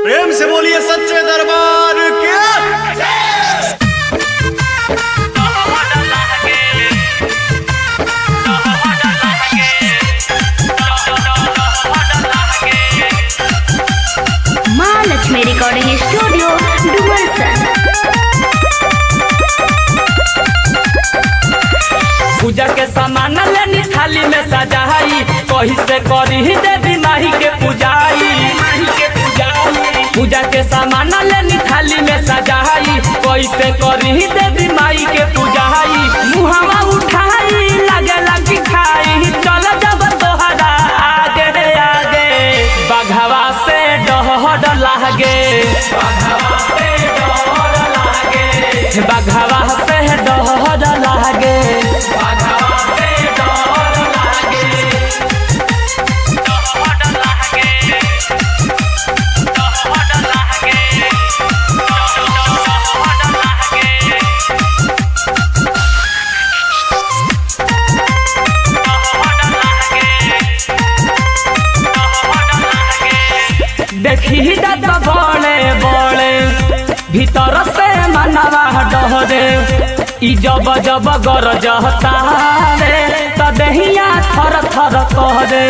प्रेम से बोलिए सच्चे दरबार के। माँ लक्ष्मी रिकॉर्डिंग स्टूडियो डुमरसन। पूजा के सामान लेनी थाली में सजाई, कही से करी देवी माही के पूजाई। पूजा के सामान लेनी थाली में सजाई, कही से करी देवी माई के पूजाई। मुहावा उठाई लगे लगी खाई, चल जब तोहरा आगे आगे बघवा से डर लागे। बघवा से डर लागे। देखी दत बड़े बड़े भीतर से मनवा डहरे, ई जब जब गरजता रे त देहिया थर थर कहरे।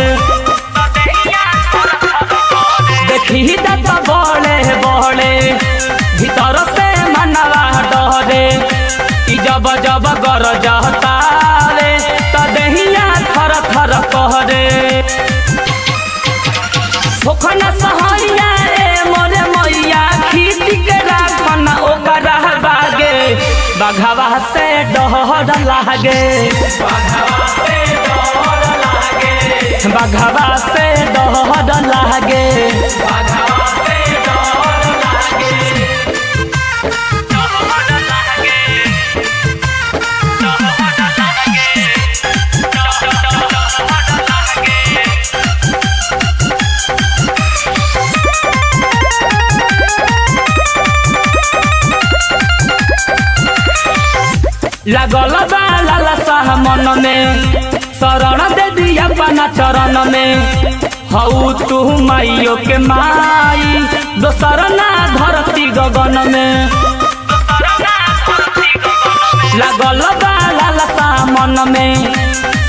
देखी दत बड़े बड़े भीतर से मनवा डहरे, ई जब जब गरजता रे त देहिया थर थर कहरे। होखना सहैया रे मोरे मैया, खींच के राखना ओकरा बागे। बघवा से डर लागे। बघवा से डर लागे। लगल बा लालसा मन में, शरण दे दिया अपना चरण में। हऊ तू माइयो के माई, दोसर ना धरती गगन में। लगल बा लालसा मन में,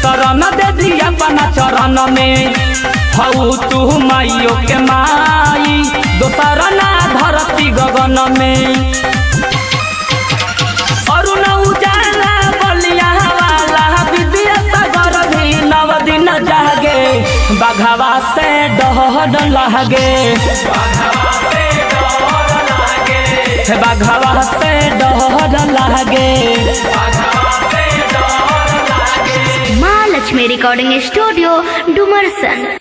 शरण दे दिया अपना चरण में। हऊ तू माइयो के माई, दोसर ना धरती गगन में। बघवा से डर लागे। बघवा से डर लागे। माँ लक्ष्मी रिकॉर्डिंग स्टूडियो डुमरसन।